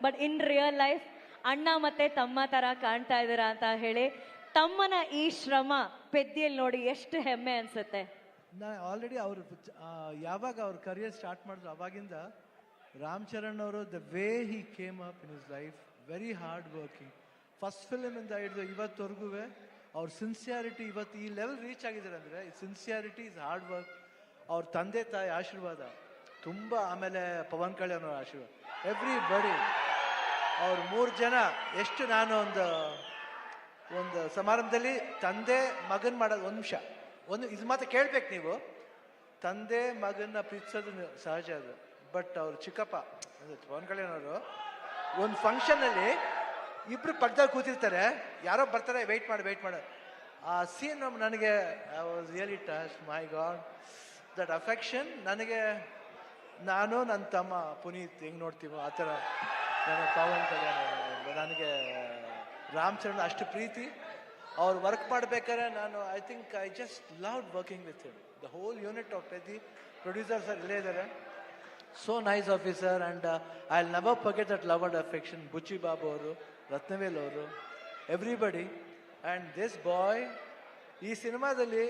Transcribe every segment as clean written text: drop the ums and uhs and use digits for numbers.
But in real life ಅಣ್ಣ ಮತ್ತೆ ತಮ್ಮ ತರ ಕಾಣ್ತಾ ಇದ್ದೀರಾ ಅಂತ ಹೇಳಿ ತಮ್ಮನ ಈ ಶ್ರಮ ಪೆದ್ದಿಯಲ್ಲಿ ನೋಡಿ ಎಷ್ಟು ಹೆಮ್ಮೆ ಅನ್ಸುತ್ತೆ. ನಾ ಆಲ್ರೆಡಿ ಅವರು ಯಾವಾಗ ಅವ್ರ ಕರಿಯರ್ ಸ್ಟಾರ್ಟ್ ಮಾಡಿದ್ರು ಅವಾಗಿಂದ ರಾಮ್ ಚರಣ್ ಅವರು the way he came up in his life, very hard working. First film ಇಂದ ಹಿಡಿದು ಇವತ್ತವರೆಗೂ ಅವ್ರ ಸಿನ್ಸಿಯಾರಿಟಿ ಇವತ್ತು ಈ ಲೆವೆಲ್ ರೀಚ್ ಆಗಿದ್ದಾರೆ ಅಂದರೆ ಸಿನ್ಸಿಯಾರಿಟಿ ಇಸ್ ಹಾರ್ಡ್ ವರ್ಕ್. ಅವ್ರ ತಂದೆ ತಾಯಿ ಆಶೀರ್ವಾದ ತುಂಬ, ಆಮೇಲೆ ಪವನ್ ಕಲ್ಯಾಣ್ ಅವ್ರ ಆಶೀರ್ವಾದ, ಎವ್ರಿ ಬಡಿ. ಅವ್ರು 3 ಜನ ಎಷ್ಟು ನಾನು ಒಂದು ಸಮಾರಂಭದಲ್ಲಿ ತಂದೆ ಮಗನ್ ಮಾಡೋದು ಒಂದು ಇದು ಮಾತ್ರ ಕೇಳ್ಬೇಕು ನೀವು. ತಂದೆ ಮಗನ್ನ ಪ್ರೀತಿಸೋದು ಸಹಜ ಅದು, ಬಟ್ ಅವ್ರು ಚಿಕ್ಕಪ್ಪ ಪವನ್ ಕಲ್ಯಾಣ್ ಅವರು ಒಂದು ಫಂಕ್ಷನಲ್ಲಿ ಇಬ್ರು ಪಕ್ಕದಲ್ಲಿ ಕೂತಿರ್ತಾರೆ, ಯಾರೋ ಬರ್ತಾರೆ, ವೆಯ್ಟ್ ಮಾಡು. ಆ ಸೀನ್ ನನಗೆ I was really touch. My god, that affection ನನಗೆ, ನಾನು ನನ್ನ ತಮ್ಮ ಪುನೀತ್ ಹೆಂಗೆ ನೋಡ್ತೀವೋ ಆ ಥರ ನನ್ನ ಪವನ್ ಕಲ್ಯಾಣ್ ನನಗೆ ರಾಮ್ ಚರಣ್ ಅಷ್ಟು ಪ್ರೀತಿ. ಅವ್ರು ವರ್ಕ್ ಮಾಡ್ಬೇಕಾದ್ರೆ ನಾನು I think I just love working with him. The whole unit of Peddi producer sir ಇಲ್ಲೇ ಇದ್ದಾರೆ. So nice officer and I will never forget that love and affection. Buchi Babu ಅವರು, ರತ್ನವೇಲ್ ಅವರು, ಎವ್ರಿಬಡಿ. ಆ್ಯಂಡ್ ದಿಸ್ ಬಾಯ್ ಈ ಸಿನಿಮಾದಲ್ಲಿ,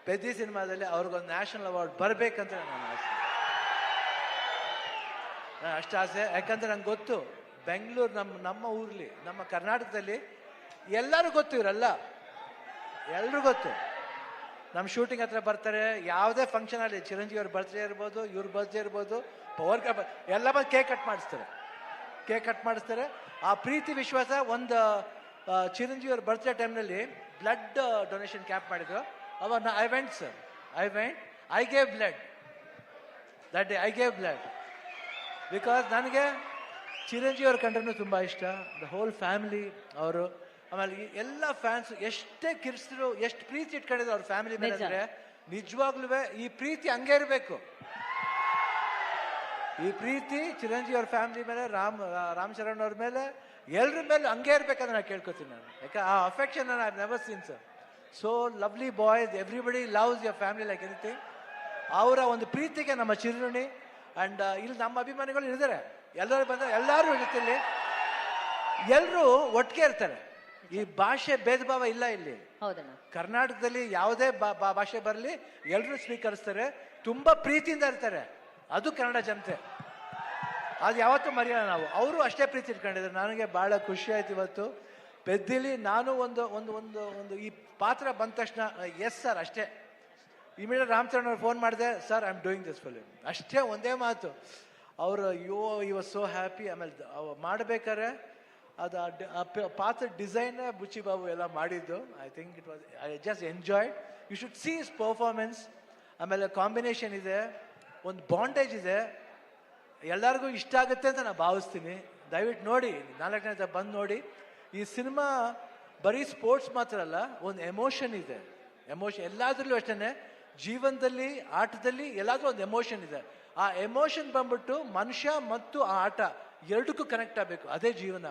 ಪೆದ್ದಿ ಸಿನಿಮಾದಲ್ಲಿ ಅವ್ರಿಗೊಂದು ನ್ಯಾಷನಲ್ ಅವಾರ್ಡ್ ಬರಬೇಕಂತ ನನ್ನ ಆಸೆ. ಅಷ್ಟು ಆಸೆ, ಯಾಕಂದ್ರೆ ನಂಗೆ ಗೊತ್ತು ಬೆಂಗಳೂರು ನಮ್ಮ ಊರ್ಲಿ, ನಮ್ಮ ಕರ್ನಾಟಕದಲ್ಲಿ ಎಲ್ಲರೂ ಗೊತ್ತು, ಇವರೆಲ್ಲ ಎಲ್ರಿಗೂ ಗೊತ್ತು. ನಮ್ಮ ಶೂಟಿಂಗ್ ಹತ್ರ ಬರ್ತಾರೆ, ಯಾವುದೇ ಫಂಕ್ಷನ್ ಅಲ್ಲಿ, ಚಿರಂಜೀವಿ ಅವ್ರ ಬರ್ತ್ಡೇ ಇರ್ಬೋದು, ಇವ್ರ ಬರ್ತ್ಡೇ ಇರ್ಬೋದು, ಪವರ್ ಎಲ್ಲ ಬಂದು ಕೇಕ್ ಕಟ್ ಮಾಡಿಸ್ತಾರೆ. ಆ ಪ್ರೀತಿ ವಿಶ್ವಾಸ. ಒಂದು ಚಿರಂಜೀವಿ ಅವ್ರ ಬರ್ತ್ಡೇ ಟೈಮ್ನಲ್ಲಿ ಬ್ಲಡ್ ಡೊನೇಷನ್ ಕ್ಯಾಂಪ್ ಮಾಡಿದ್ರು. ಅವಾಗ I went sir, I gave blood that day. I gave blood because ನನಗೆ ಚಿರಂಜೀವಿ ಅವ್ರ ಕಂಡ್ರೂ ತುಂಬ ಇಷ್ಟ. ದ ಹೋಲ್ ಫ್ಯಾಮಿಲಿ ಅವರು, ಆಮೇಲೆ ಎಲ್ಲ ಫ್ಯಾನ್ಸ್ ಎಷ್ಟೇ ಕಿರ್ಸಿದ್ರು, ಎಷ್ಟು ಪ್ರೀತಿ ಇಟ್ಕೊಂಡಿದ್ರು ಅವ್ರ ಫ್ಯಾಮಿಲಿ ಮೇಲೆ ಅಂದರೆ ನಿಜವಾಗ್ಲೂ ಈ ಪ್ರೀತಿ ಹಂಗೆ ಇರಬೇಕು. ಈ ಪ್ರೀತಿ ಚಿರಂಜೀವಿ ಅವ್ರ ಫ್ಯಾಮಿಲಿ ಮೇಲೆ, ರಾಮ್ ಚರಣ್ ಅವ್ರ ಮೇಲೆ, ಎಲ್ಲರ ಮೇಲೆ ಹಂಗೆ ಇರ್ಬೇಕಂದ್ರೆ ನಾನು ಕೇಳ್ಕೊತೀನಿ ನಾನು. ಯಾಕೆ ಆ affection I never seen sir. So lovely boys, everybody loves your family like anything. ಅವರ ಒಂದು ಪ್ರೀತಿಗೆ ನಮ್ಮ ಚಿರುಣಿ. ಆ್ಯಂಡ್ ಇಲ್ಲಿ ನಮ್ಮ ಅಭಿಮಾನಿಗಳು ಇದ್ದಾರೆ, ಎಲ್ಲರೂ ಬಂದರೆ ಎಲ್ಲರೂ ಇರುತ್ತೆ. ಎಲ್ಲರೂ ಒಟ್ಟಿಗೆ ಇರ್ತಾರೆ. ಈ ಭಾಷೆ ಭೇದ ಭಾವ ಇಲ್ಲ ಇಲ್ಲಿ. ಕರ್ನಾಟಕದಲ್ಲಿ ಯಾವುದೇ ಭಾಷೆ ಬರಲಿ ಎಲ್ಲರೂ ಸ್ವೀಕರಿಸ್ತಾರೆ, ತುಂಬಾ ಪ್ರೀತಿಯಿಂದ ಇರ್ತಾರೆ. ಅದು ಕನ್ನಡ ಜನತೆ, ಅದು ಯಾವತ್ತೂ ಮರೆಯೋಣ ನಾವು. ಅವರು ಅಷ್ಟೇ ಪ್ರೀತಿ ಇಟ್ಕೊಂಡಿದ್ದಾರೆ. ನನಗೆ ಬಹಳ ಖುಷಿ ಆಯ್ತು ಇವತ್ತು ಪೆದ್ದಿಲಿ. ನಾನು ಒಂದು ಈ ಪಾತ್ರ ಬಂದ ತಕ್ಷಣ ಎಸ್ ಸರ್ ಅಷ್ಟೇ. ಇಮಿಡಿಯೇಟ್ ರಾಮ್ ಚರಣ್ ಅವ್ರು ಫೋನ್ ಮಾಡಿದೆ, sir I am doing this film, ಅಷ್ಟೇ ಒಂದೇ ಮಾತು. ಅವರು ಈ ವಾಸ್ ಸೋ ಹ್ಯಾಪಿ. ಆಮೇಲೆ ಮಾಡ್ಬೇಕಾರೆ ಅದು ಪಾತ್ರ ಡಿಸೈನ್ ಬುಚ್ಚಿ ಬಾಬು ಎಲ್ಲ ಮಾಡಿದ್ದು. I think it was, I just enjoy. You should see his performance. ಆಮೇಲೆ ಕಾಂಬಿನೇಷನ್ ಇದೆ, ಒಂದು ಬಾಂಡೇಜ್ ಇದೆ, ಎಲ್ಲರಿಗೂ ಇಷ್ಟ ಆಗುತ್ತೆ ಅಂತ ನಾನು ಭಾವಿಸ್ತೀನಿ. ದಯವಿಟ್ಟು ನೋಡಿ, 4 ಗಂಟೆ ಬಂದು ನೋಡಿ. ಈ ಸಿನಿಮಾ ಬರೀ ಸ್ಪೋರ್ಟ್ಸ್ ಮಾತ್ರ ಅಲ್ಲ, ಒಂದು ಎಮೋಷನ್ ಇದೆ. ಎಮೋಷನ್ ಎಲ್ಲಾದ್ರಲ್ಲೂ ಅಷ್ಟೇ, ಜೀವನದಲ್ಲಿ, ಆಟದಲ್ಲಿ ಎಲ್ಲಾದ್ರೂ ಒಂದು ಎಮೋಷನ್ ಇದೆ. ಆ ಎಮೋಷನ್ ಬಂದ್ಬಿಟ್ಟು ಮನುಷ್ಯ ಮತ್ತು ಆ ಆಟ ಎರಡಕ್ಕೂ ಕನೆಕ್ಟ್ ಆಗಬೇಕು. ಅದೇ ಜೀವನ.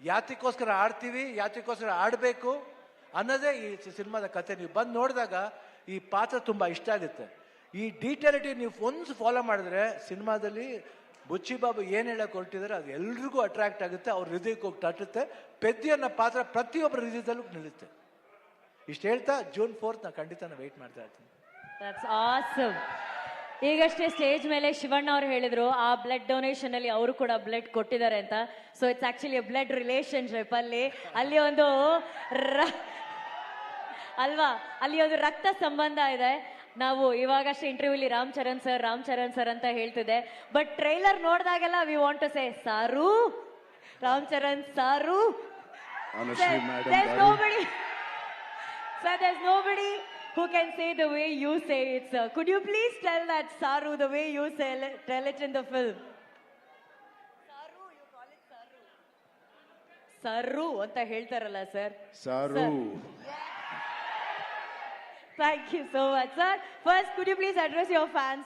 ಯಾತಕ್ಕೋಸ್ಕರ ಆಡ್ತೀವಿ, ಯಾತಕ್ಕೋಸ್ಕರ ಆಡಬೇಕು ಅನ್ನೋದೇ ಈ ಸಿನಿಮಾದ ಕತೆ. ನೀವು ಬಂದು ನೋಡಿದಾಗ ಈ ಪಾತ್ರ ತುಂಬ ಇಷ್ಟ ಆಗುತ್ತೆ. ಈ ಡೀಟೇಲಿಟಿ ನೀವು ಒಂದು ಫಾಲೋ ಮಾಡಿದ್ರೆ ಸಿನಿಮಾದಲ್ಲಿ ಬುಚ್ಚಿ ಬಾಬು ಏನು ಹೇಳಕ್ಕೆ ಹೊರಟಿದ್ದಾರೆ ಅದು ಎಲ್ರಿಗೂ ಅಟ್ರಾಕ್ಟ್ ಆಗುತ್ತೆ, ಅವ್ರ ಹೃದಯಕ್ಕೆ ಹೋಗಿ ತಟ್ಟುತ್ತೆ. ಪೆದ್ದಿ ಅನ್ನೋ ಪಾತ್ರ ಪ್ರತಿಯೊಬ್ಬರ ಹೃದಯದಲ್ಲೂ ನಿಲ್ಲುತ್ತೆ. ಇಷ್ಟು ಹೇಳ್ತಾ June 4th ನಾನು ಖಂಡಿತ ವೆಯ್ಟ್ ಮಾಡ್ತಾ ಇರ್ತೀನಿ. That's awesome. ಈಗಷ್ಟೇ ಸ್ಟೇಜ್ ಮೇಲೆ ಶಿವಣ್ಣ ಅವ್ರು ಹೇಳಿದ್ರು ಆ ಬ್ಲಡ್ ಡೊನೇಷನ್ ಅಲ್ಲಿ ಅವರು ಕೂಡ ಬ್ಲಡ್ ಕೊಟ್ಟಿದ್ದಾರೆ ಅಂತ. So it's actually blood relationship. ಅಲ್ಲಿ ಒಂದು ಅಲ್ವಾ, ಅಲ್ಲಿ ಒಂದು ರಕ್ತ ಸಂಬಂಧ ಇದೆ. ನಾವು ಇವಾಗಷ್ಟೇ ಇಂಟರ್ವ್ಯೂಲಿ ರಾಮ್ ಚರಣ್ ಸರ್ ಅಂತ ಹೇಳ್ತಿದ್ದೆ, ಬಟ್ ಟ್ರೈಲರ್ ನೋಡಿದಾಗೆಲ್ಲ we want to say sir, Ram Charan ಸಾರು. There's nobody who can say the way you say it, sir. Could you please tell that Saru the way you tell it in the film? Saru, you call it Saru. Saru anta heltaralla sir. Saru. Thank you so much, sir. First, could you please address your fans?